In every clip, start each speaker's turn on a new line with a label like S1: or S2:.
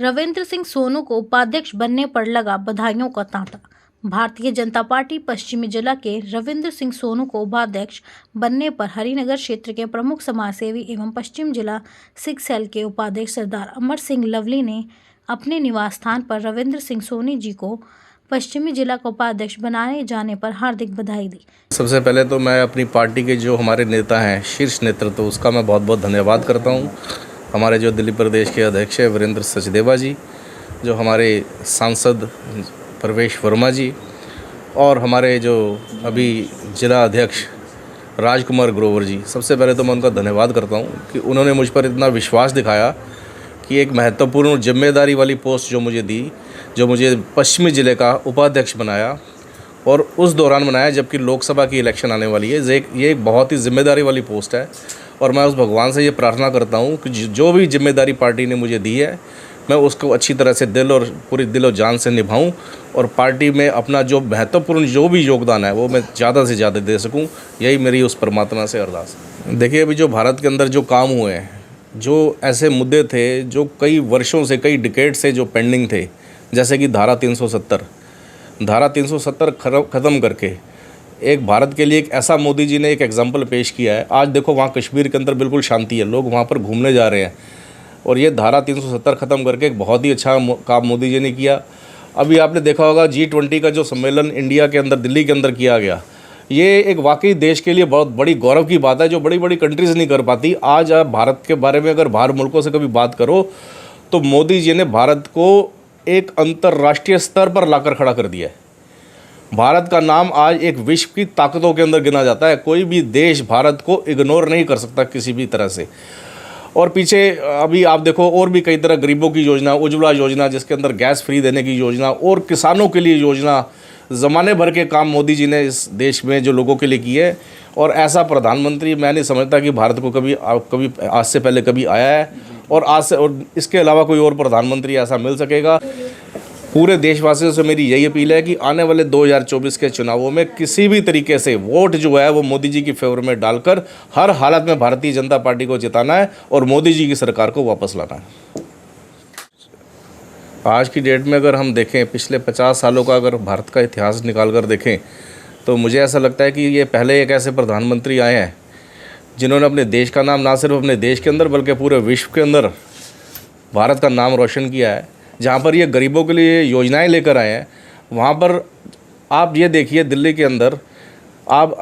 S1: रविंद्र सिंह सोनू को उपाध्यक्ष बनने पर लगा बधाइयों का तांता। भारतीय जनता पार्टी पश्चिमी जिला के रविंद्र सिंह सोनू को उपाध्यक्ष बनने पर हरिनगर क्षेत्र के प्रमुख समाजसेवी एवं पश्चिम जिला सिख सेल के उपाध्यक्ष सरदार अमर सिंह लवली ने अपने निवास स्थान पर रविंद्र सिंह सोनी जी को पश्चिमी जिला का उपाध्यक्ष बनाए जाने पर हार्दिक बधाई दी।
S2: सबसे पहले तो मैं अपनी पार्टी के जो हमारे नेता हैं, शीर्ष नेतृत्व, उसका मैं बहुत बहुत धन्यवाद करता हूं। हमारे जो दिल्ली प्रदेश के अध्यक्ष है वीरेंद्र सचदेवा जी, जो हमारे सांसद प्रवेश वर्मा जी, और हमारे जो अभी जिला अध्यक्ष राजकुमार ग्रोवर जी, सबसे पहले तो मैं उनका धन्यवाद करता हूं कि उन्होंने मुझ पर इतना विश्वास दिखाया कि एक महत्वपूर्ण और जिम्मेदारी वाली पोस्ट जो मुझे दी, जो मुझे पश्चिमी ज़िले का उपाध्यक्ष बनाया, और उस दौरान बनाया जबकि लोकसभा की इलेक्शन आने वाली है। ये एक बहुत ही जिम्मेदारी वाली पोस्ट है और मैं उस भगवान से ये प्रार्थना करता हूँ कि जो भी जिम्मेदारी पार्टी ने मुझे दी है, मैं उसको अच्छी तरह से पूरी दिल और जान से निभाऊं और पार्टी में अपना जो महत्वपूर्ण जो भी योगदान है वो मैं ज़्यादा से ज़्यादा दे सकूं। यही मेरी उस परमात्मा से अरदास है। देखिए, अभी जो भारत के अंदर जो काम हुए हैं, जो ऐसे मुद्दे थे जो कई वर्षों से, कई डिकेड से जो पेंडिंग थे, जैसे कि धारा 370 ख़त्म करके एक भारत के लिए एक ऐसा मोदी जी ने एक एग्जाम्पल पेश किया है। आज देखो, वहाँ कश्मीर के अंदर बिल्कुल शांति है, लोग वहाँ पर घूमने जा रहे हैं, और ये धारा 370 ख़त्म करके एक बहुत ही अच्छा काम मोदी जी ने किया। अभी आपने देखा होगा G20 का जो सम्मेलन इंडिया के अंदर, दिल्ली के अंदर किया गया, ये एक वाकई देश के लिए बहुत बड़ी गौरव की बात है, जो बड़ी बड़ी कंट्रीज़ नहीं कर पाती। आज आप भारत के बारे में अगर बाहर मुल्कों से कभी बात करो तो मोदी जी ने भारत को एक अंतर्राष्ट्रीय स्तर पर लाकर खड़ा कर दिया है। भारत का नाम आज एक विश्व की ताकतों के अंदर गिना जाता है। कोई भी देश भारत को इग्नोर नहीं कर सकता किसी भी तरह से। और पीछे अभी आप देखो, और भी कई तरह गरीबों की योजना, उज्ज्वला योजना जिसके अंदर गैस फ्री देने की योजना, और किसानों के लिए योजना, ज़माने भर के काम मोदी जी ने इस देश में जो लोगों के लिए किए। और ऐसा प्रधानमंत्री मैं नहीं समझता कि भारत को कभी आज से पहले कभी आया है, और इसके अलावा कोई और प्रधानमंत्री ऐसा मिल सकेगा। पूरे देशवासियों से मेरी यही अपील है कि आने वाले 2024 के चुनावों में किसी भी तरीके से वोट जो है वो मोदी जी की फेवर में डालकर हर हालत में भारतीय जनता पार्टी को जिताना है और मोदी जी की सरकार को वापस लाना है। आज की डेट में अगर हम देखें, पिछले 50 सालों का अगर भारत का इतिहास निकाल कर देखें, तो मुझे ऐसा लगता है कि ये पहले एक ऐसे प्रधानमंत्री आए हैं जिन्होंने अपने देश का नाम, ना सिर्फ अपने देश के अंदर बल्कि पूरे विश्व के अंदर भारत का नाम रोशन किया है। जहाँ पर ये गरीबों के लिए योजनाएं लेकर आए हैं, वहाँ पर आप ये देखिए, दिल्ली के अंदर आप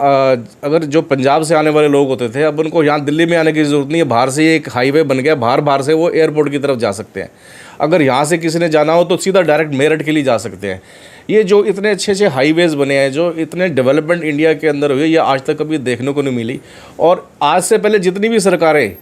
S2: अगर जो पंजाब से आने वाले लोग होते थे, अब उनको यहाँ दिल्ली में आने की ज़रूरत नहीं है। बाहर से एक हाईवे बन गया, बाहर से वो एयरपोर्ट की तरफ जा सकते हैं। अगर यहाँ से किसी ने जाना हो तो सीधा डायरेक्ट मेरठ के लिए जा सकते हैं। ये जो इतने अच्छे अच्छे हाईवेज़ बने हैं, जो इतने डेवलपमेंट इंडिया के अंदर हुई है, ये आज तक कभी देखने को नहीं मिली। और आज से पहले जितनी भी सरकारें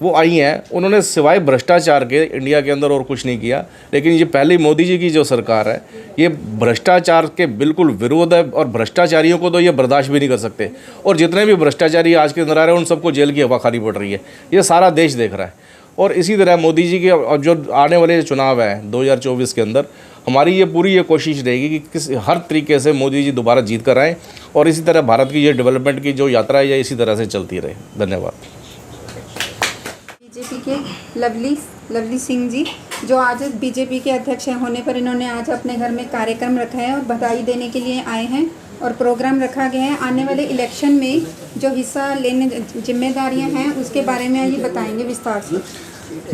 S2: वो आई हैं, उन्होंने सिवाय भ्रष्टाचार के इंडिया के अंदर और कुछ नहीं किया। लेकिन ये पहली मोदी जी की जो सरकार है, ये भ्रष्टाचार के बिल्कुल विरोध है, और भ्रष्टाचारियों को तो ये बर्दाश्त भी नहीं कर सकते। और जितने भी भ्रष्टाचारी आज के अंदर आ रहे हैं, उन सबको जेल की हवा खानी पड़ रही है। ये सारा देश देख रहा है। और इसी तरह मोदी जी के जो आने वाले चुनाव हैं 2024 के अंदर, हमारी ये पूरी कोशिश रहेगी कि हर तरीके से मोदी जी दोबारा जीत कर आएँ, और इसी तरह भारत की ये डेवलपमेंट की जो यात्रा है, ये इसी तरह से चलती रहे। धन्यवाद।
S3: बीजेपी के लवली सिंह जी, जो आज बीजेपी के अध्यक्ष होने पर इन्होंने आज अपने घर में कार्यक्रम रखा है और बधाई देने के लिए आए हैं, और प्रोग्राम रखा गया है। आने वाले इलेक्शन में जो हिस्सा लेने जिम्मेदारियां हैं उसके बारे में ये बताएंगे विस्तार से।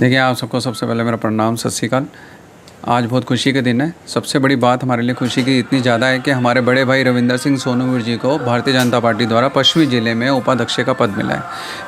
S4: देखिए, आप सबको सबसे पहले मेरा प्रणाम, सत श्री अकाल। आज बहुत खुशी के दिन है। सबसे बड़ी बात हमारे लिए खुशी की इतनी ज़्यादा है कि हमारे बड़े भाई रविंद्र सिंह सोनू जी को भारतीय जनता पार्टी द्वारा पश्चिमी ज़िले में उपाध्यक्ष का पद मिला है।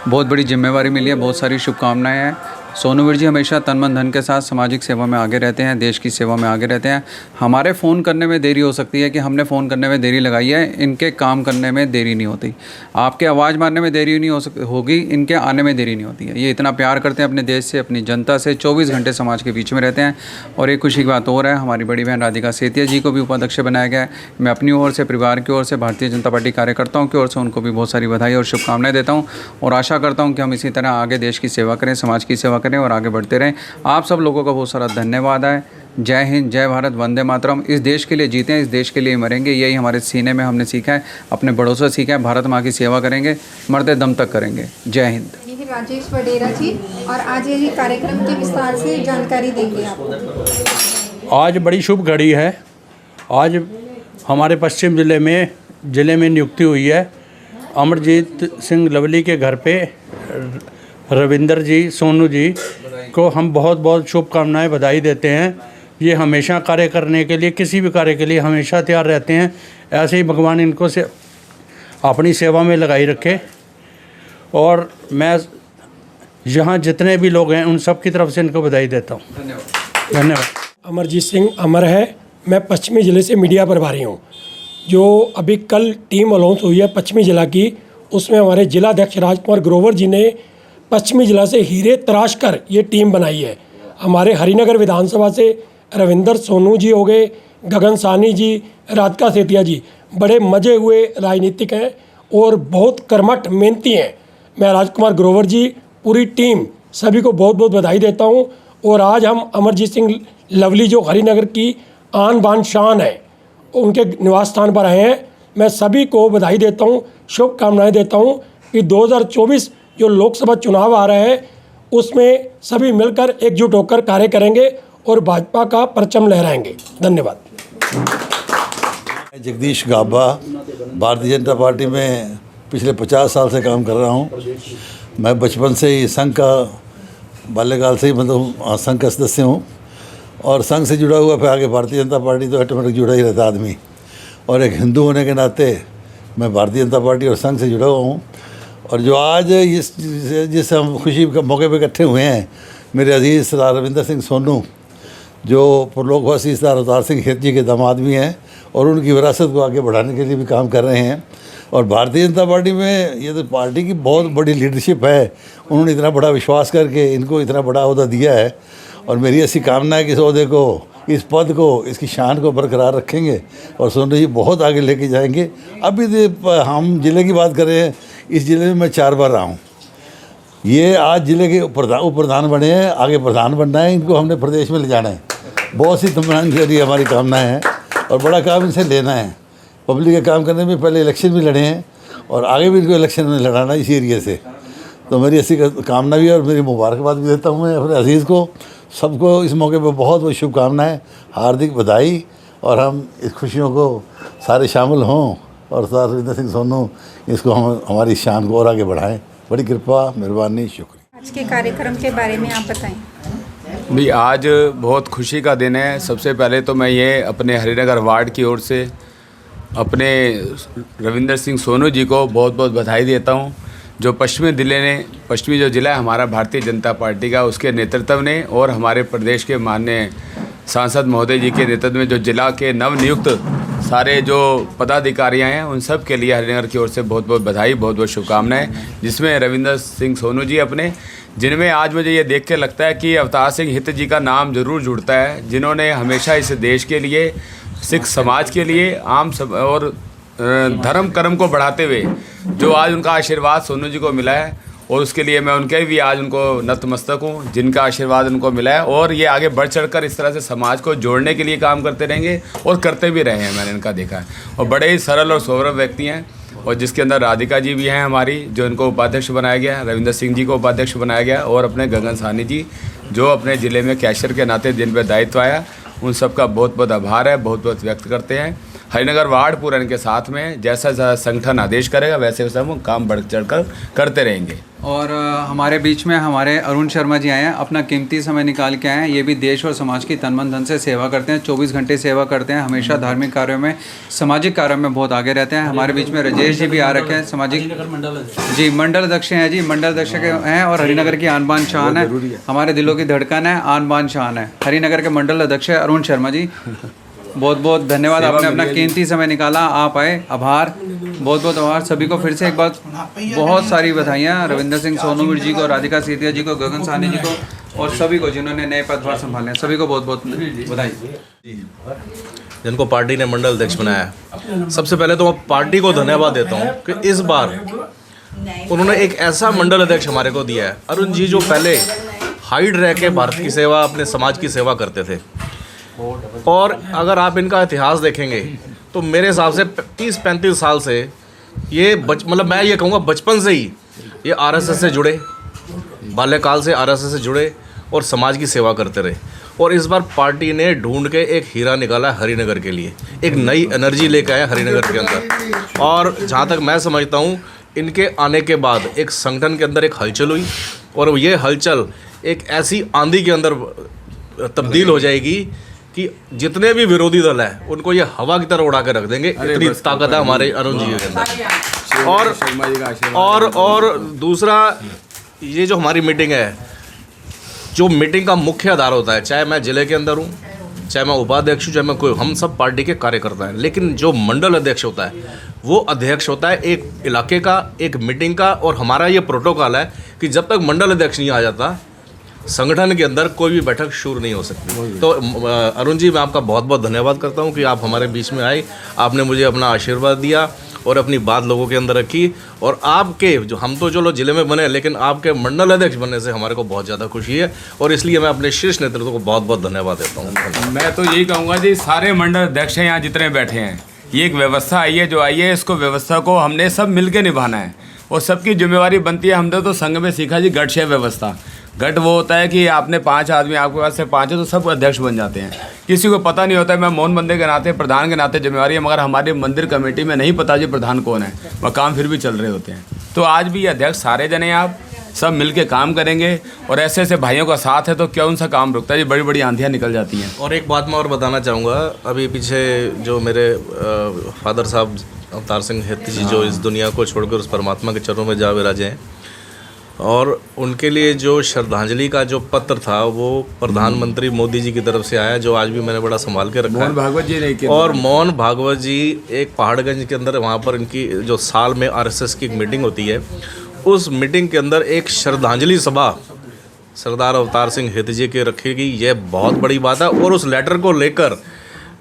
S4: बहुत बड़ी जिम्मेवारी मिली है, बहुत सारी शुभकामनाएं हैं। सोनू जी हमेशा तन मन धन के साथ सामाजिक सेवा में आगे रहते हैं, देश की सेवा में आगे रहते हैं। हमारे फ़ोन करने में देरी हो सकती है कि हमने फ़ोन करने में देरी लगाई है, इनके काम करने में देरी नहीं होती। आपके आवाज़ मारने में देरी नहीं होगी, इनके आने में देरी नहीं होती है। ये इतना प्यार करते हैं अपने देश से, अपनी जनता से, 24 घंटे समाज के बीच में रहते हैं। और एक खुशी की बात और है, हमारी बड़ी बहन राधिका सेतिया जी को भी उपाध्यक्ष बनाया गया है। मैं अपनी ओर से, परिवार की ओर से, भारतीय जनता पार्टी कार्यकर्ताओं की ओर से उनको भी बहुत सारी बधाई और शुभकामनाएं देता हूँ, और आशा करता हूँ कि हम इसी तरह आगे देश की सेवा करें, समाज की सेवा करें और आगे बढ़ते रहें। आप सब लोगों का बहुत सारा धन्यवाद है। जय हिंद, जय भारत, वंदे मातरम। इस देश के लिए जीते हैं, इस देश के लिए मरेंगे, यही हमारे सीने में हमने सीखा है, अपने बड़ों से सीखा है। भारत माँ की सेवा करेंगे, मरते दम तक करेंगे। जय हिंद।
S3: राजेश वडेरा जी, और आज ये कार्यक्रम के विस्तार से जानकारी देंगे आपको।
S5: आज बड़ी शुभ घड़ी है। आज हमारे पश्चिम ज़िले में नियुक्ति हुई है। अमरजीत सिंह लवली के घर पे रविंदर जी सोनू जी को हम बहुत बहुत शुभकामनाएं बधाई देते हैं। ये हमेशा कार्य करने के लिए, किसी भी कार्य के लिए हमेशा तैयार रहते हैं। ऐसे ही भगवान इनको से अपनी सेवा में लगाई रखे। और मैं यहाँ जितने भी लोग हैं उन सब की तरफ से इनको बधाई देता हूँ। धन्यवाद।
S6: अमरजीत सिंह अमर है। मैं पश्चिमी ज़िले से मीडिया प्रभारी हूँ। जो अभी कल टीम अनाउंस हुई है पश्चिमी ज़िला की, उसमें हमारे जिलाध्यक्ष राजकुमार ग्रोवर जी ने पश्चिमी ज़िला से हीरे तराश कर ये टीम बनाई है। हमारे हरिनगर विधानसभा से रविंदर सोनू जी हो गए, गगन साहनी जी, राधिका सेतिया जी, बड़े मजे हुए राजनीतिक हैं और बहुत कर्मठ मेहनती हैं। मैं राजकुमार ग्रोवर जी, पूरी टीम, सभी को बहुत बहुत बधाई देता हूं। और आज हम अमरजीत सिंह लवली जो हरिनगर की आन बान शान है, उनके निवास स्थान पर आए हैं। मैं सभी को बधाई देता हूं, शुभकामनाएं देता हूं कि 2024 जो लोकसभा चुनाव आ रहा है उसमें सभी मिलकर एकजुट होकर कार्य करेंगे और भाजपा का परचम लहराएंगे। धन्यवाद।
S7: जगदीश गाबा, भारतीय जनता पार्टी में पिछले 50 साल से काम कर रहा हूँ। मैं बचपन से ही संघ का, बाल्यकाल से ही मतलब संघ का सदस्य हूँ और संघ से जुड़ा हुआ फिर आगे भारतीय जनता पार्टी तो ऑटोमेटिक जुड़ा ही रहता आदमी। और एक हिंदू होने के नाते मैं भारतीय जनता पार्टी और संघ से जुड़ा हुआ हूँ। और जो आज जिस हम खुशी के मौके पर इकट्ठे हुए हैं, मेरे अजीज़ सरदार रविंदर सिंह सोनू जो परलोकवासी सरदार अवतार सिंह हित जी के दामाद भी हैं और उनकी विरासत को आगे बढ़ाने के लिए भी काम कर रहे हैं। और भारतीय जनता पार्टी में ये तो पार्टी की बहुत बड़ी लीडरशिप है। उन्होंने इतना बड़ा विश्वास करके इनको इतना बड़ा ओहदा दिया है और मेरी ऐसी कामना है कि इस ओहदे को, इस पद को, इसकी शान को बरकरार रखेंगे और सोनू जी बहुत आगे लेके जाएंगे। अभी हम ज़िले की बात करें, इस ज़िले में मैं 4 बार रहा हूँ। ये आज ज़िले के उप प्रधान बने हैं, आगे प्रधान बनना है, इनको हमने प्रदेश में ले जाना है। बहुत सी तमाम जरिए हमारी कामनाएं हैं और बड़ा काम इनसे लेना है। पब्लिक के काम करने में पहले इलेक्शन भी लड़े हैं और आगे भी इनको इलेक्शन में लड़ाना इसी एरिए से। तो मेरी ऐसी कामना भी है और मेरी मुबारकबाद भी देता हूँ मैं अपने अजीज़ को, सबको इस मौके पर बहुत बहुत शुभकामनाएँ, हार्दिक बधाई। और हम इस खुशियों को सारे शामिल हों और सरदार रविंदर सिंह सोनू इसको हमारी शान को और आगे बढ़ाएँ। बड़ी कृपा, मेहरबानी, शुक्रिया।
S3: आज के कार्यक्रम के बारे में आप बताएं।
S4: भी आज बहुत खुशी का दिन है। सबसे पहले तो मैं ये अपने हरिनगर वार्ड की ओर से अपने रविंदर सिंह सोनू जी को बहुत बहुत बधाई देता हूँ। जो पश्चिमी जो ज़िला है हमारा भारतीय जनता पार्टी का, उसके नेतृत्व ने और हमारे प्रदेश के माननीय सांसद महोदय जी के नेतृत्व में जो जिला के नवनियुक्त सारे जो पदाधिकारियाँ हैं उन सब के लिए हरिनगर की ओर से बहुत बहुत बधाई, बहुत बहुत शुभकामनाएं। जिसमें रविंदर सिंह सोनू जी अपने, जिनमें आज मुझे ये देख के लगता है कि अवतार सिंह हित जी का नाम ज़रूर जुड़ता है, जिन्होंने हमेशा इस देश के लिए, सिख समाज के लिए, और धर्म कर्म को बढ़ाते हुए जो आज उनका आशीर्वाद सोनू जी को मिला है और उसके लिए मैं उनके भी आज उनको नतमस्तक हूँ, जिनका आशीर्वाद उनको मिला है। और ये आगे बढ़ चढ़कर इस तरह से समाज को जोड़ने के लिए काम करते रहेंगे और करते भी रहे हैं, मैंने इनका देखा है। और बड़े ही सरल और सौरभ व्यक्ति हैं और जिसके अंदर राधिका जी भी हैं हमारी, जो इनको उपाध्यक्ष बनाया गया, रविंदर सिंह जी को उपाध्यक्ष बनाया गया और अपने गगन साहनी जी जो अपने ज़िले में कैशियर के नाते जिन पर दायित्व आया, उन सब का बहुत बहुत आभार है, बहुत बहुत व्यक्त करते हैं। हरिनगर वार्ड पूरा इनके साथ में, जैसा संगठन आदेश करेगा वैसे वैसे हम काम बढ़ चढ़कर करते रहेंगे। और हमारे बीच में हमारे अरुण शर्मा जी आए हैं, अपना कीमती समय निकाल के आए हैं। ये भी देश और समाज की तन मन धन से सेवा करते हैं, 24 घंटे सेवा करते हैं, हमेशा धार्मिक कार्यों में, सामाजिक कार्यों में बहुत आगे रहते हैं। हमारे बीच में राजेश जी भी आ रखे हैं, सामाजिक जी मंडल अध्यक्ष हैं, जी मंडल अध्यक्ष हैं और हरिनगर की आन बान शान है, हमारे दिलों की धड़कन है, आन बान शान है। हरिनगर के मंडल अध्यक्ष है अरुण शर्मा जी, बहुत बहुत धन्यवाद, आपने अपना कीमती समय निकाला, आप आए, आभार, बहुत बहुत आभार। सभी को फिर से एक बार बहुत सारी बधाइयाँ, रविंदर सिंह सोनू जी को, राधिका सेतिया जी को, गगन साहनी जी को और सभी को जिन्होंने नए पदभार संभाले हैं, सभी को बहुत बहुत बधाई।
S2: जिनको पार्टी ने मंडल अध्यक्ष बनाया, सबसे पहले तो मैं पार्टी को धन्यवाद देता हूँ कि इस बार उन्होंने एक ऐसा मंडल अध्यक्ष हमारे को दिया है। अरुण जी जो पहले हाइड रह के भारत की सेवा, अपने समाज की सेवा करते थे, और अगर आप इनका इतिहास देखेंगे तो मेरे हिसाब से 30-35 साल से ये मतलब मैं ये कहूँगा बचपन से ही ये आरएसएस से जुड़े बाल्यकाल से आरएसएस से जुड़े और समाज की सेवा करते रहे। और इस बार पार्टी ने ढूंढ के एक हीरा निकाला है हरिनगर के लिए, एक नई एनर्जी लेकर आए हरिनगर के अंदर। और जहाँ तक मैं समझता हूँ, इनके आने के बाद एक संगठन के अंदर एक हलचल हुई और ये हलचल एक ऐसी आंधी के अंदर तब्दील हो जाएगी कि जितने भी विरोधी दल है उनको ये हवा की तरह उड़ा के रख देंगे। इतनी ताकत है हमारे अरुण जी के अंदर। और दूसरा, ये जो हमारी मीटिंग है, जो मीटिंग का मुख्य आधार होता है, चाहे मैं जिले के अंदर हूँ, चाहे मैं उपाध्यक्ष हूँ, चाहे मैं कोई, हम सब पार्टी के कार्यकर्ता हैं। लेकिन जो मंडल अध्यक्ष होता है वो अध्यक्ष होता है एक इलाके का, एक मीटिंग का। और हमारा ये प्रोटोकॉल है कि जब तक मंडल अध्यक्ष नहीं आ जाता, संगठन के अंदर कोई भी बैठक शुरू नहीं हो सकती। तो अरुण जी, मैं आपका बहुत बहुत धन्यवाद करता हूँ कि आप हमारे बीच में आए, आपने मुझे अपना आशीर्वाद दिया और अपनी बात लोगों के अंदर रखी। और आपके जो, हम तो चलो जिले में बने, लेकिन आपके मंडल अध्यक्ष बनने से हमारे को बहुत ज़्यादा खुशी है और इसलिए मैं अपने शीर्ष नेतृत्व को बहुत बहुत धन्यवाद देता हूँ।
S8: मैं तो यही कहूँगा जी, सारे मंडल अध्यक्ष हैं यहाँ जितने बैठे हैं, ये एक व्यवस्था आई है जो आई है, इसको व्यवस्था को हमने सब मिलकर निभाना है और सबकी जिम्मेवारी बनती है। हमने तो संघ में सीखा जी गठशय व्यवस्था। गठ वो होता है कि आपने 5 आदमी, आपके पास से 5 है तो सब अध्यक्ष बन जाते हैं। किसी को पता नहीं होता है। मैं मोहन बंदे के नाते, प्रधान के नाते जिम्मेवारी है, मगर हमारे मंदिर कमेटी में नहीं पता जी प्रधान कौन है, वह काम फिर भी चल रहे होते हैं। तो आज भी अध्यक्ष सारे जने आप सब मिल के काम करेंगे और ऐसे ऐसे भाइयों का साथ है तो क्या उनसा काम रुकता है जी, बड़ी बड़ी आंधियाँ निकल जाती हैं।
S2: और एक बात मैं और बताना चाहूँगा, अभी पीछे जो मेरे फादर साहब अवतार सिंह हेती जी जो इस दुनिया को छोड़कर उस परमात्मा के चरणों में जा विराजे हैं, और उनके लिए जो श्रद्धांजलि का जो पत्र था वो प्रधानमंत्री मोदी जी की तरफ से आया, जो आज भी मैंने बड़ा संभाल के रखा है।
S8: मोहन भागवत जी ने
S2: और मोहन भागवत जी एक पहाड़गंज के अंदर, वहाँ पर इनकी जो साल में आरएसएस की एक मीटिंग होती है, उस मीटिंग के अंदर एक श्रद्धांजलि सभा सरदार अवतार सिंह हित जी के रखेगी। ये बहुत बड़ी बात है। और उस लेटर को लेकर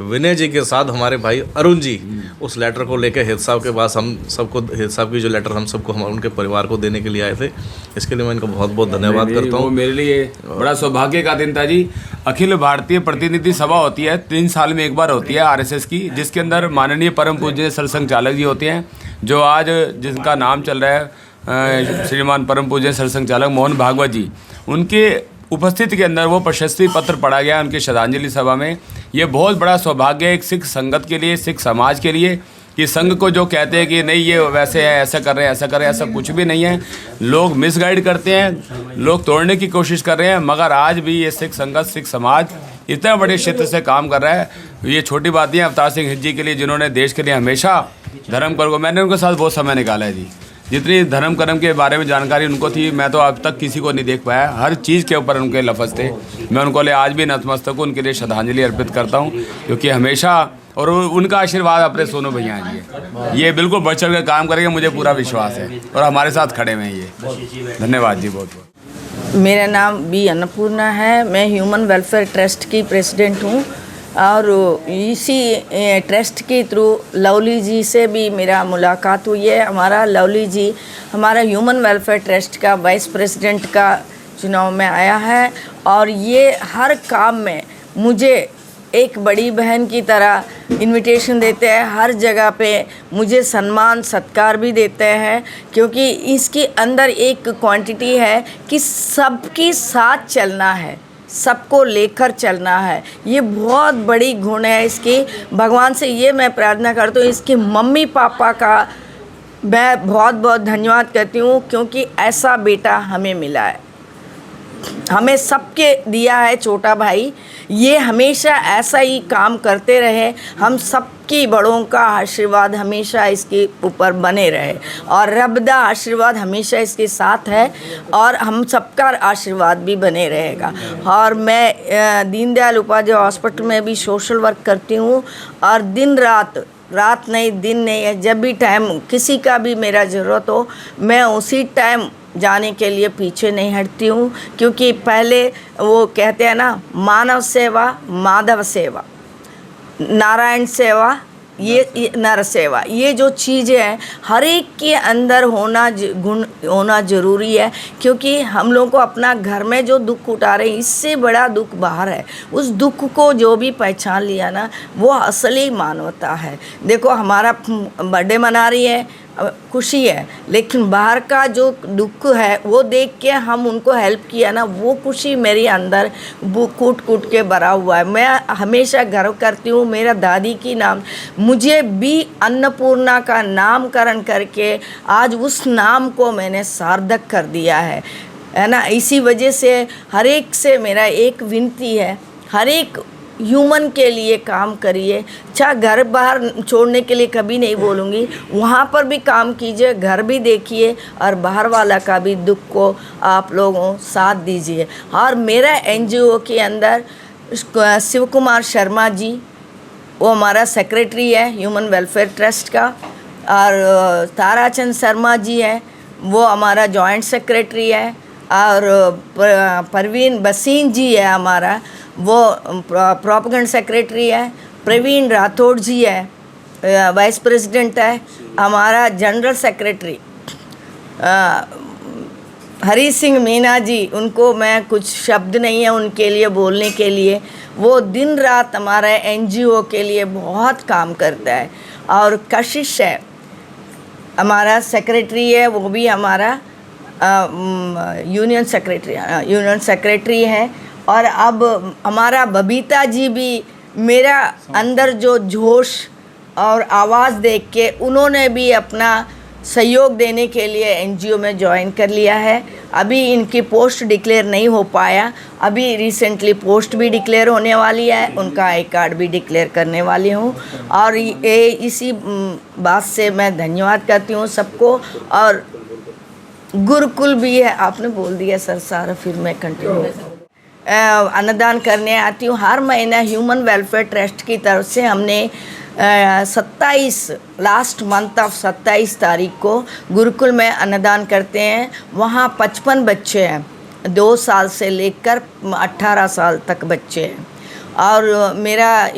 S2: विनय जी के साथ हमारे भाई अरुण जी उस लेटर को लेकर हित साहब के पास, हम सबको, हित साहब की जो लेटर हम सबको, हम उनके परिवार को देने के लिए आए थे। इसके लिए मैं इनका बहुत बहुत धन्यवाद करता हूँ।
S8: मेरे लिए बड़ा सौभाग्य का दिन था जी। अखिल भारतीय प्रतिनिधि सभा होती है, 3 साल में एक बार होती है आरएसएस की, जिसके अंदर माननीय परम पूज्य सरसंघ चालक जी होते हैं, जो आज जिनका नाम चल रहा है श्रीमान परम पूज्य सरसंघ चालक मोहन भागवत जी, उनके उपस्थिति के अंदर वो प्रशस्ति पत्र पढ़ा गया उनकी श्रद्धांजलि सभा में। ये बहुत बड़ा सौभाग्य है एक सिख संगत के लिए, सिख समाज के लिए, कि संघ को जो कहते हैं कि नहीं ये वैसे है, ऐसा कर रहे हैं, ऐसा कर रहे हैं, ऐसा कुछ भी नहीं है। लोग मिसगाइड करते हैं, लोग तोड़ने की कोशिश कर रहे हैं, मगर आज भी ये सिख संगत, सिख समाज इतना बड़े क्षेत्र से काम कर रहा है। ये छोटी बात नहीं है अवतार सिंह हित जी के लिए, जिन्होंने देश के लिए हमेशा धर्म कर्म को, मैंने उनके साथ बहुत समय निकाला है जी। जितनी धर्म कर्म के बारे में जानकारी उनको थी, मैं तो अब तक किसी को नहीं देख पाया। हर चीज़ के ऊपर उनके लफ्ज़ थे। मैं उनको ले आज भी नतमस्तक हूँ, उनके लिए श्रद्धांजलि अर्पित करता हूँ, क्योंकि हमेशा, और उनका आशीर्वाद अपने सोनू भैया हैं जी, ये बिल्कुल बढ़ चढ़ कर काम करेंगे, मुझे पूरा विश्वास है, और हमारे साथ खड़े हुए हैं ये। धन्यवाद जी, बहुत बहुत।
S9: मेरा नाम बी अन्नपूर्णा है। मैं ह्यूमन वेलफेयर ट्रस्ट की प्रेसिडेंट हूँ और इसी ट्रस्ट के थ्रू लवली जी से भी मेरा मुलाकात हुई है। हमारा लवली जी हमारा ह्यूमन वेलफेयर ट्रस्ट का वाइस प्रेसिडेंट का चुनाव में आया है और ये हर काम में मुझे एक बड़ी बहन की तरह इनविटेशन देते हैं, हर जगह पे मुझे सम्मान सत्कार भी देते हैं, क्योंकि इसके अंदर एक क्वांटिटी है कि सबके साथ चलना है, सबको लेकर चलना है। ये बहुत बड़ी गुण है इसकी। भगवान से ये मैं प्रार्थना करती हूँ, इसके मम्मी पापा का मैं बहुत बहुत धन्यवाद करती हूँ, क्योंकि ऐसा बेटा हमें मिला है, हमें सबके दिया है छोटा भाई। ये हमेशा ऐसा ही काम करते रहे, हम सबकी बड़ों का आशीर्वाद हमेशा इसके ऊपर बने रहे और रब दा आशीर्वाद हमेशा इसके साथ है और हम सबका आशीर्वाद भी बने रहेगा। और मैं दीनदयाल उपाध्याय हॉस्पिटल में भी सोशल वर्क करती हूँ और दिन रात नहीं दिन नहीं है, जब भी टाइम किसी का भी मेरा ज़रूरत हो मैं उसी टाइम जाने के लिए पीछे नहीं हटती हूँ, क्योंकि पहले वो कहते हैं ना, मानव सेवा माधव सेवा, नारायण सेवा, ये नर सेवा, ये जो चीज़ें हैं हर एक के अंदर गुण होना ज़रूरी है, क्योंकि हम लोग को अपना घर में जो दुख उठा रहे हैं इससे बड़ा दुख बाहर है। उस दुख को जो भी पहचान लिया ना, वो असली मानवता है। देखो हमारा बर्थडे मना रही है, खुशी है, लेकिन बाहर का जो दुख है वो देख के हम उनको हेल्प किया ना, वो खुशी मेरे अंदर वो कूट कूट के भरा हुआ है। मैं हमेशा गर्व करती हूँ मेरा दादी की नाम, मुझे भी अन्नपूर्णा का नामकरण करके आज उस नाम को मैंने सार्थक कर दिया है ना। इसी वजह से हर एक से मेरा एक विनती है, हर एक ह्यूमन के लिए काम करिए। अच्छा, घर बाहर छोड़ने के लिए कभी नहीं बोलूँगी, वहाँ पर भी काम कीजिए, घर भी देखिए और बाहर वाला का भी दुख को आप लोगों साथ दीजिए। और मेरा एनजीओ के अंदर शिव कुमार शर्मा जी, वो हमारा सेक्रेटरी है ह्यूमन वेलफेयर ट्रस्ट का, और ताराचंद शर्मा जी है, वो हमारा जॉइंट सेक्रेटरी है, और परवीन बसीन जी है हमारा, वो प्रोपेगेंडा सेक्रेटरी है। प्रवीण राठौड़ जी है वाइस प्रेसिडेंट है। हमारा जनरल सेक्रेटरी हरी सिंह मीना जी, उनको मैं कुछ शब्द नहीं है उनके लिए बोलने के लिए, वो दिन रात हमारा एनजीओ के लिए बहुत काम करता है। और कशिश है हमारा सेक्रेटरी है, वो भी हमारा यूनियन सेक्रेटरी है। और अब हमारा बबीता जी भी, मेरा अंदर जो जोश और आवाज़ देख के उन्होंने भी अपना सहयोग देने के लिए एनजीओ में ज्वाइन कर लिया है। अभी इनकी पोस्ट डिक्लेयर नहीं हो पाया, अभी रिसेंटली पोस्ट भी डिक्लेयर होने वाली है, उनका आई कार्ड भी डिक्लेयर करने वाली हूँ। और ये इसी बात से मैं धन्यवाद करती हूँ सबको। और गुरुकुल भी है, आपने बोल दिया सर सारा, फिर मैं कंटिन्यू अन्नदान करने आती हूँ। हर महीना ह्यूमन वेलफेयर ट्रस्ट की तरफ से हमने 27 लास्ट मंथ ऑफ 27 तारीख को गुरुकुल में अन्नदान करते हैं। वहाँ 55 बच्चे हैं, 2 साल से लेकर 18 साल तक बच्चे हैं। और मेरा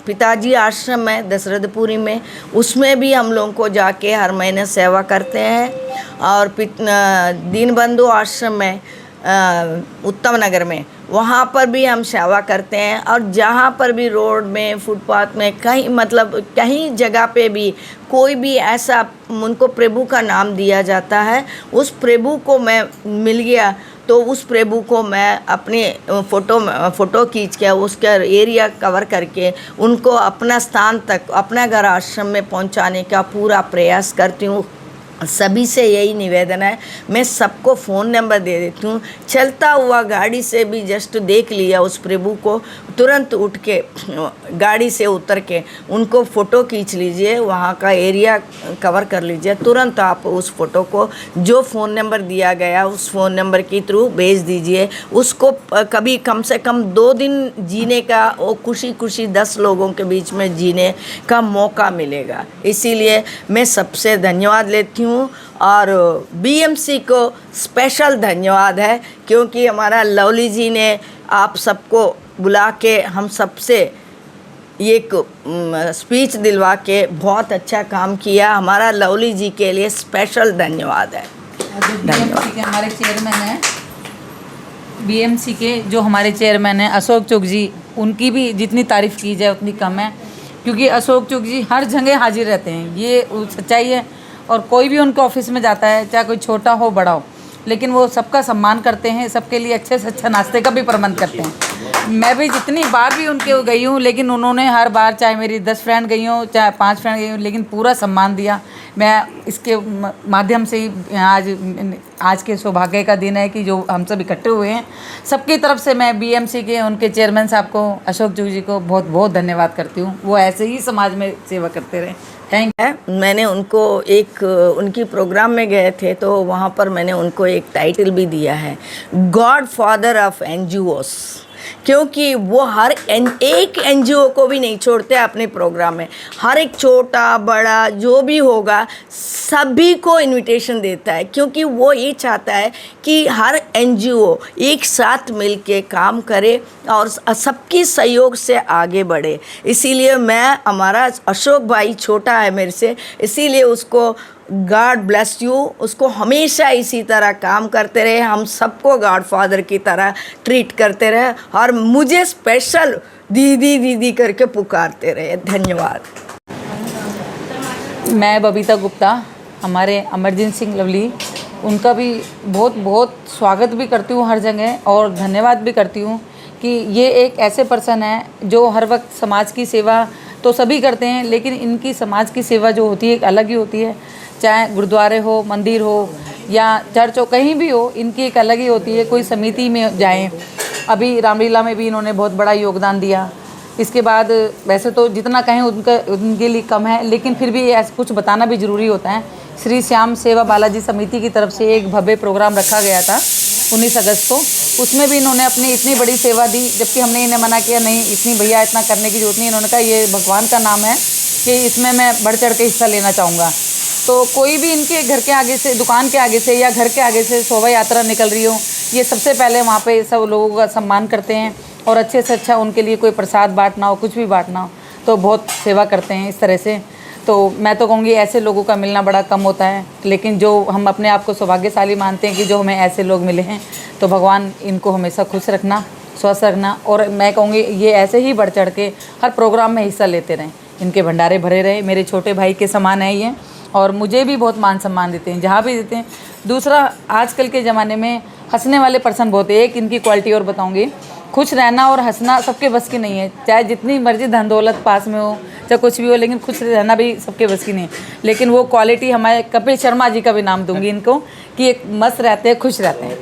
S9: पिताजी आश्रम है दशरथपुरी में, उसमें भी हम लोगों को जाके हर महीने सेवा करते हैं। और दीनबंधु आश्रम में उत्तम नगर में, वहाँ पर भी हम सेवा करते हैं। और जहाँ पर भी रोड में, फुटपाथ में, कहीं मतलब कहीं जगह पे भी कोई भी ऐसा उनको प्रभु का नाम दिया जाता है, उस प्रभु को मैं मिल गया तो उस प्रभु को मैं अपने फ़ोटो खींच के उसका एरिया कवर करके उनको अपना स्थान तक, अपना घर आश्रम में पहुंचाने का पूरा प्रयास करती हूँ। सभी से यही निवेदन है, मैं सबको फ़ोन नंबर दे देती हूँ, चलता हुआ गाड़ी से भी जस्ट देख लिया उस प्रभु को, तुरंत उठ के गाड़ी से उतर के उनको फ़ोटो खींच लीजिए, वहाँ का एरिया कवर कर लीजिए, तुरंत आप उस फ़ोटो को जो फ़ोन नंबर दिया गया उस फ़ोन नंबर के थ्रू भेज दीजिए। उसको कभी कम से कम 2 दिन जीने का, वो खुशी खुशी 10 लोगों के बीच में जीने का मौका मिलेगा। इसीलिए मैं सबसे धन्यवाद लेती हूँ। और बीएमसी को स्पेशल धन्यवाद है, क्योंकि हमारा लवली जी ने आप सबको बुला के हम सबसे एक स्पीच दिलवा के बहुत अच्छा काम किया। हमारा लवली जी के लिए स्पेशल धन्यवाद है।
S10: बीएमसी के हमारे चेयरमैन हैं, बीएमसी के जो हमारे चेयरमैन हैं अशोक चुग जी, उनकी भी जितनी तारीफ़ की जाए उतनी कम है, क्योंकि अशोक चुग जी हर जगह हाजिर रहते हैं, ये सच्चाई है। और कोई भी उनके ऑफिस में जाता है, चाहे कोई छोटा हो बड़ा हो, लेकिन वो सबका सम्मान करते हैं, सबके लिए अच्छे से अच्छा नाश्ते का भी प्रबंध करते हैं। मैं भी जितनी बार भी उनके गई हूँ, लेकिन उन्होंने हर बार, चाहे मेरी 10 फ्रेंड गई हूँ, चाहे 5 फ्रेंड गई हूँ, लेकिन पूरा सम्मान दिया। मैं इसके माध्यम से ही आज के सौभाग्य का दिन है कि जो हम सब इकट्ठे हुए हैं, सबकी तरफ से मैं बीएमसी के उनके चेयरमैन साहब को, अशोक चुग जी को बहुत बहुत धन्यवाद करती हूँ। वो ऐसे ही समाज में सेवा करते रहे। Thank
S9: you. मैंने उनको एक उनकी प्रोग्राम में गए थे तो वहाँ पर मैंने उनको एक टाइटल भी दिया है, गॉड फादर ऑफ एनजीओस, क्योंकि वो हर एक एनजीओ को भी नहीं छोड़ते अपने प्रोग्राम में। हर एक छोटा बड़ा जो भी होगा सभी को इनविटेशन देता है, क्योंकि वो ये चाहता है कि हर एनजीओ एक साथ मिलके काम करे और सबकी सहयोग से आगे बढ़े। इसीलिए मैं, हमारा अशोक भाई छोटा है मेरे से, इसीलिए उसको गॉड ब्लेस यू, उसको हमेशा इसी तरह काम करते रहे, हम सबको गॉड फादर की तरह ट्रीट करते रहे और मुझे स्पेशल दीदी दीदी करके पुकारते रहे। धन्यवाद।
S10: मैं बबीता गुप्ता, हमारे अमरजीत सिंह लवली, उनका भी बहुत बहुत स्वागत भी करती हूँ हर जगह और धन्यवाद भी करती हूँ कि ये एक ऐसे पर्सन है जो हर वक्त समाज की सेवा तो सभी करते हैं, लेकिन इनकी समाज की सेवा जो होती है एक अलग ही होती है। चाहे गुरुद्वारे हो, मंदिर हो या चर्च हो, कहीं भी हो, इनकी एक अलग ही होती है। कोई समिति में जाएं, अभी रामलीला में भी इन्होंने बहुत बड़ा योगदान दिया। इसके बाद वैसे तो जितना कहें उनके लिए कम है, लेकिन फिर भी ऐसा कुछ बताना भी ज़रूरी होता है। श्री श्याम सेवा बालाजी समिति की तरफ से एक भव्य प्रोग्राम रखा गया था 19 अगस्त को, उसमें भी इन्होंने अपनी इतनी बड़ी सेवा दी, जबकि हमने इन्हें मना किया नहीं इतनी भैया इतना करने की जरूरत नहीं। इन्होंने कहा ये भगवान का नाम है कि इसमें मैं बढ़ चढ़ के हिस्सा लेना चाहूँगा। तो कोई भी इनके घर के आगे से, दुकान के आगे से या घर के आगे से शोभा यात्रा निकल रही हो, ये सबसे पहले वहाँ पे सब लोगों का सम्मान करते हैं और अच्छे से अच्छा उनके लिए कोई प्रसाद बांटना हो, कुछ भी बांटना हो, तो बहुत सेवा करते हैं इस तरह से। तो मैं तो कहूँगी ऐसे लोगों का मिलना बड़ा कम होता है, लेकिन जो हम अपने आप को सौभाग्यशाली मानते हैं कि जो हमें ऐसे लोग मिले हैं, तो भगवान इनको हमेशा खुश रखना, स्वस्थ रखना। और मैं कहूँगी ये ऐसे ही बढ़ चढ़ के हर प्रोग्राम में हिस्सा लेते रहें, इनके भंडारे भरे रहे। मेरे छोटे भाई के समान है ये, और मुझे भी बहुत मान सम्मान देते हैं जहाँ भी देते हैं। दूसरा, आजकल के ज़माने में हंसने वाले पर्सन बहुत है। एक इनकी क्वालिटी और बताऊँगी, खुश रहना और हंसना सबके बस की नहीं है। चाहे जितनी मर्जी धन दौलत पास में हो, चाहे कुछ भी हो, लेकिन खुश रहना भी सबके बस की नहीं है। लेकिन वो क्वालिटी हमारे कपिल शर्मा जी का भी नाम दूंगी इनको कि एक मस्त रहते हैं, खुश रहते हैं।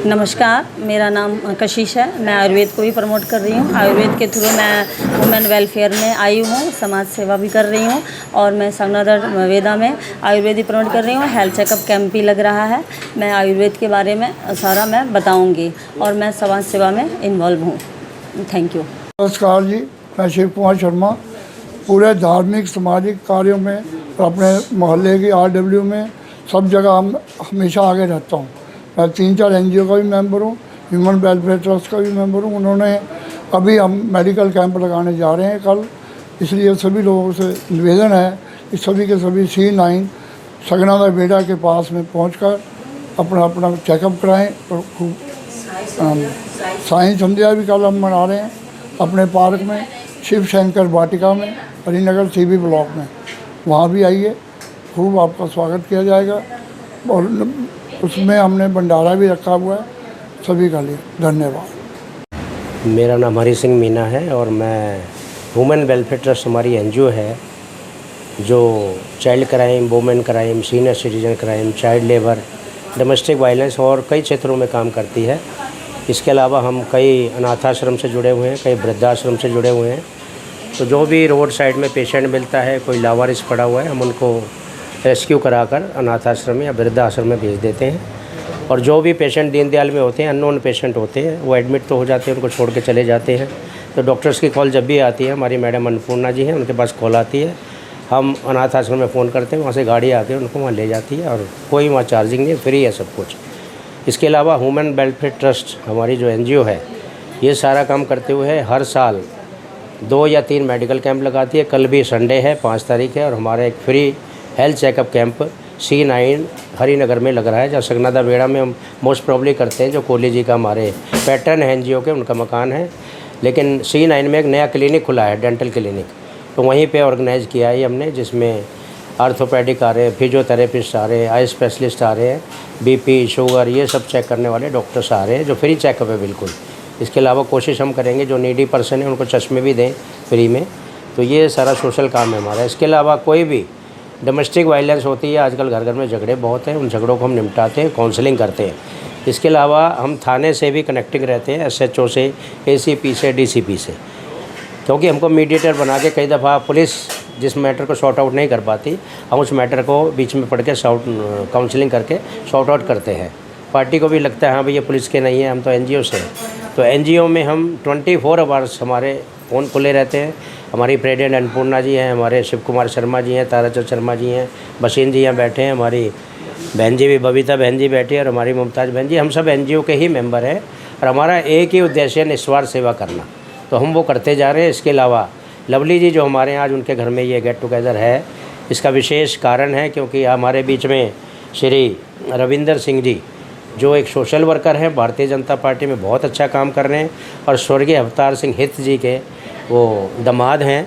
S11: नमस्कार, मेरा नाम कशिश है। मैं आयुर्वेद को भी प्रमोट कर रही हूँ। आयुर्वेद के थ्रू मैं वुमेन वेलफेयर में आई हूँ, समाज सेवा भी कर रही हूँ और मैं संगनदर वेदा में आयुर्वेद ही प्रमोट कर रही हूँ। हेल्थ चेकअप कैंप भी लग रहा है। मैं आयुर्वेद के बारे में सारा मैं बताऊँगी और मैं समाज सेवा में इन्वॉल्व हूँ। Thank you.
S12: नमस्कार जी, मैं शिव कुमार शर्मा। पूरे धार्मिक सामाजिक कार्यों में और अपने मोहल्ले की RW में सब जगह हम हमेशा आगे रहता हूँ। मैं 3-4 NGO का भी मेंबर हूँ, ह्यूमन वेलफेयर ट्रस्ट का भी मेंबर हूँ। उन्होंने अभी हम मेडिकल कैंप लगाने जा रहे हैं कल, इसलिए सभी लोगों से निवेदन है कि सभी के सभी C9 सगनादा बेड़ा के पास में पहुंचकर अपना अपना चेकअप कराएं। और खूब साई संध्या भी कल हम मना रहे हैं अपने पार्क में, शिव शंकर वाटिका में, हरिनगर CB ब्लॉक में। वहाँ भी आइए, खूब आपका स्वागत किया जाएगा। और उसमें हमने भंडारा भी रखा हुआ है सभी का लिए। धन्यवाद।
S13: मेरा नाम हरी सिंह मीना है और मैं वुमेन वेलफेयर ट्रस्ट हमारी NGO है जो child crime, women crime, senior citizen crime, child labour, domestic violence और कई क्षेत्रों में काम करती है। इसके अलावा हम कई अनाथाश्रम से जुड़े हुए हैं, कई वृद्धाश्रम से जुड़े हुए हैं। तो जो भी रोड साइड में पेशेंट मिलता है, कोई लावारिस पड़ा हुआ है, हम उनको रेस्क्यू कराकर अनाथाश्रम या वृद्धाश्रम में भेज देते हैं। और जो भी पेशेंट दीनदयाल में होते हैं, अननोन पेशेंट होते हैं, वो एडमिट तो हो जाते हैं, उनको छोड़ के चले जाते हैं। तो डॉक्टर्स की कॉल जब भी आती है, हमारी मैडम अन्नपूर्णा जी हैं, उनके पास कॉल आती है, हम अनाथ आश्रम में फ़ोन करते हैं, वहाँ से गाड़ी आके उनको वहाँ ले जाती है और कोई वहाँ चार्जिंग नहीं, फ्री है सब कुछ। इसके अलावा ह्यूमन वेलफेयर ट्रस्ट हमारी जो NGO है, ये सारा काम करते हुए हर साल 2 या 3 मेडिकल कैंप लगाती है। कल भी संडे है, 5 तारीख है, और हमारा एक free health checkup camp C9 Harinagar में लग रहा है, जहाँ सगनादा बेड़ा में हम मोस्ट प्रॉब्ली करते हैं। जो कोहली जी का हमारे पैटर्न है NGO के, उनका मकान है, लेकिन C9 में एक नया क्लिनिक खुला है, डेंटल क्लिनिक, तो वहीं पे ऑर्गेनाइज़ किया है हमने, जिसमें आर्थोपेडिक आ रहे हैं, फिजियोथेरेपिस्ट आ रहे हैं, आई स्पेशलिस्ट आ रहे हैं, BP, शुगर, ये सब चेक करने वाले डॉक्टर्स आ रहे हैं, जो फ्री चेकअप है बिल्कुल। इसके अलावा कोशिश हम करेंगे जो नीडी पर्सन है उनको चश्मे भी दें फ्री में। तो ये सारा सोशल काम है हमारा। इसके अलावा कोई भी डोमेस्टिक वायलेंस होती है, आजकल घर घर में झगड़े बहुत हैं, उन झगड़ों को हम निपटाते हैं, काउंसलिंग करते हैं। इसके अलावा हम थाने से भी कनेक्टिंग रहते हैं, SHO से, ACP से, DCP से, क्योंकि हमको मीडिएटर बना के कई दफ़ा पुलिस जिस मैटर को सॉर्ट आउट नहीं कर पाती, हम उस मैटर को बीच में पढ़ के काउंसलिंग करके सॉर्ट आउट करते हैं। पार्टी को भी लगता है हाँ भाई ये पुलिस के नहीं है, हम तो NGO से हैं। तो NGO में हम 24 आवर्स हमारे फ़ोन खुले रहते हैं। हमारी प्रेसिडेंट अन्नपूर्णा जी हैं, हमारे शिव कुमार शर्मा जी हैं, ताराचंद शर्मा जी हैं, बशीन जी यहाँ बैठे हैं, हमारी बहन जी भी, बबीता बहन जी बैठी है, और हमारी मुमताज़ बहन जी। हम सब NGO के ही मेंबर हैं और हमारा एक ही उद्देश्य है, निस्वार्थ सेवा करना। तो हम वो करते जा रहे हैं। इसके अलावा लवली जी जो हमारे यहाँ आज उनके घर में ये गेट टुगेदर है, इसका विशेष कारण है क्योंकि हमारे बीच में श्री रविंदर सिंह जी जो एक सोशल वर्कर हैं, भारतीय जनता पार्टी में बहुत अच्छा काम कर रहे हैं, और स्वर्गीय अवतार सिंह हित जी के वो दामाद हैं,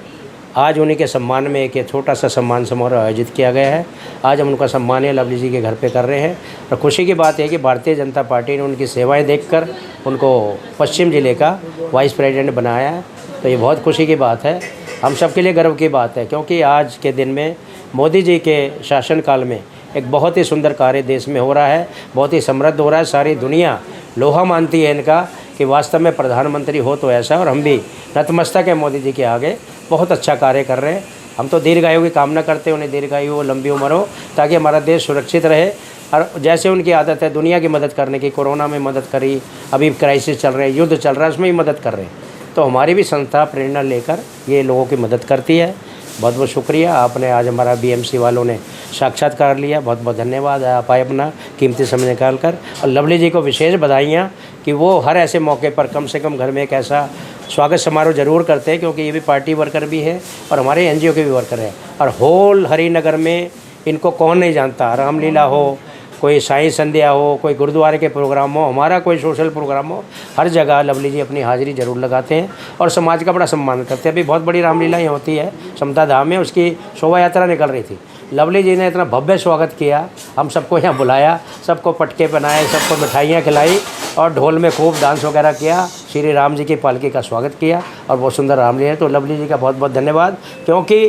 S13: आज उन्हीं के सम्मान में एक छोटा सा सम्मान समारोह आयोजित किया गया है। आज हम उनका सम्मान लवली जी के घर पे कर रहे हैं और खुशी की बात है कि भारतीय जनता पार्टी ने उनकी सेवाएं देखकर उनको पश्चिम ज़िले का वाइस प्रेसिडेंट बनाया है। तो ये बहुत खुशी की बात है, हम सबके लिए गर्व की बात है, क्योंकि आज के दिन में मोदी जी के शासनकाल में एक बहुत ही सुंदर कार्य देश में हो रहा है, बहुत ही समृद्ध हो रहा है। सारी दुनिया लोहा मानती है इनका कि वास्तव में प्रधानमंत्री हो तो ऐसा, और हम भी नतमस्तक है मोदी जी के आगे, बहुत अच्छा कार्य कर रहे हैं। हम तो दीर्घायु की कामना करते हैं, उन्हें दीर्घायु हो, लंबी उम्र हो, ताकि हमारा देश सुरक्षित रहे। और जैसे उनकी आदत है दुनिया की मदद करने की, कोरोना में मदद करी, अभी क्राइसिस चल रहे हैं, युद्ध चल रहा है, उसमें ही मदद कर रहे हैं। तो हमारी भी संस्था प्रेरणा लेकर ये लोगों की मदद करती है। बहुत बहुत शुक्रिया, आपने आज हमारा बीएमसी वालों ने साक्षात्कार लिया, बहुत बहुत धन्यवाद। आप आए अपना कीमती समय निकाल कर, और लवली जी को विशेष बधाइयाँ कि वो हर ऐसे मौके पर कम से कम घर में एक ऐसा स्वागत समारोह जरूर करते हैं, क्योंकि ये भी पार्टी वर्कर भी है और हमारे एनजीओ के भी वर्कर है। और होल हरिनगर में इनको कौन नहीं जानता, रामलीला हो, कोई साई संध्या हो, कोई गुरुद्वारे के प्रोग्राम हो, हमारा कोई सोशल प्रोग्राम हो, हर जगह लवली जी अपनी हाजिरी जरूर लगाते हैं और समाज का बड़ा सम्मान करते हैं। अभी बहुत बड़ी रामलीलाएँ होती है समता धाम में, उसकी शोभा यात्रा निकल रही थी। लवली जी ने इतना भव्य स्वागत किया, हम सबको यहाँ बुलाया, सबको पटके बनाए, सबको मिठाइयाँ खिलाई और ढोल में खूब डांस वगैरह किया, श्री राम जी की पालकी का स्वागत किया और बहुत सुंदर रामलीला है। तो लवली जी का बहुत बहुत धन्यवाद, क्योंकि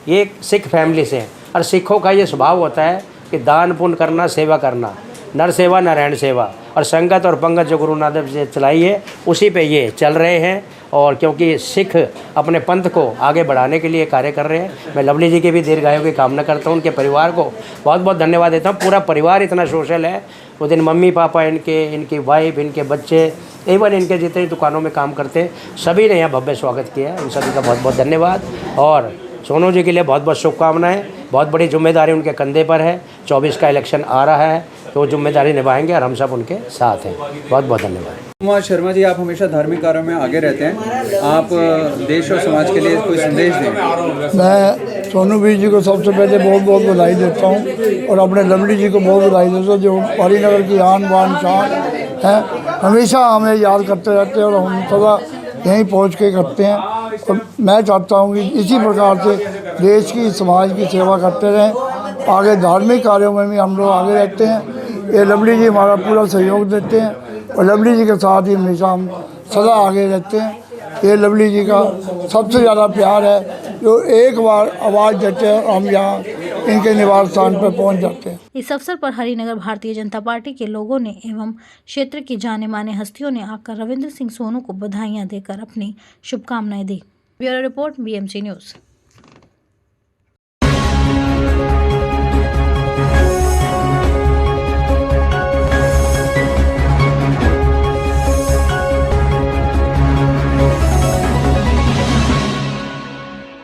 S13: ये एक सिख फैमिली से हैं और सिखों का ये स्वभाव होता है कि दान पुण्य करना, सेवा करना, नर सेवा नारायण सेवा, और संगत और पंगत जो गुरु नानक जी चलाई है उसी पे ये चल रहे हैं। और क्योंकि सिख अपने पंथ को आगे बढ़ाने के लिए कार्य कर रहे हैं, मैं लवली जी के भी दीर्घायु की कामना करता हूँ। उनके परिवार को बहुत बहुत धन्यवाद देता हूँ। पूरा परिवार इतना सोशल है, वो दिन मम्मी पापा इनके, इनकी वाइफ, इनके बच्चे, इवन इनके जितने दुकानों में काम करते हैं, सभी ने यहाँ भव्य स्वागत किया है। उन सभी का बहुत बहुत धन्यवाद। और सोनू जी के लिए बहुत बहुत शुभकामनाएं। बहुत बड़ी जिम्मेदारी उनके कंधे पर है, 24 का इलेक्शन आ रहा है, तो वो जिम्मेदारी निभाएंगे और हम सब उनके साथ हैं। बहुत बहुत धन्यवाद।
S4: कुमार शर्मा जी, आप हमेशा धार्मिक कार्यों में आगे रहते हैं, आप देश और समाज के लिए कोई संदेश दें।
S12: मैं सोनू भाई जी को सबसे पहले बहुत बहुत बधाई देता हूँ और अपने लवली जी को बहुत बधाई देता हूँ, जो हरिनगर की आन बान शान है, हमेशा हमें याद करते रहते हैं और हम सदा यहीं पहुँच के करते हैं। और मैं चाहता हूँ कि इसी प्रकार से देश की, समाज की सेवा करते रहें। आगे धार्मिक कार्यों में भी हम लोग आगे रहते हैं। ये लवली जी हमारा पूरा सहयोग देते हैं और लवली जी के साथ ही हमेशा हम सदा आगे रहते हैं। ये लवली जी का सबसे ज़्यादा प्यार है, जो एक बार आवाज़ देते हैं हम यहाँ इनके निवास स्थान पर पहुँच जाते हैं।
S1: इस अवसर पर हरिनगर भारतीय जनता पार्टी के लोगों ने एवं क्षेत्र की जाने माने हस्तियों ने आकर रविंद्र सिंह सोनू को बधाइयां देकर अपनी शुभकामनाएं दी। Bureau report, BMC news.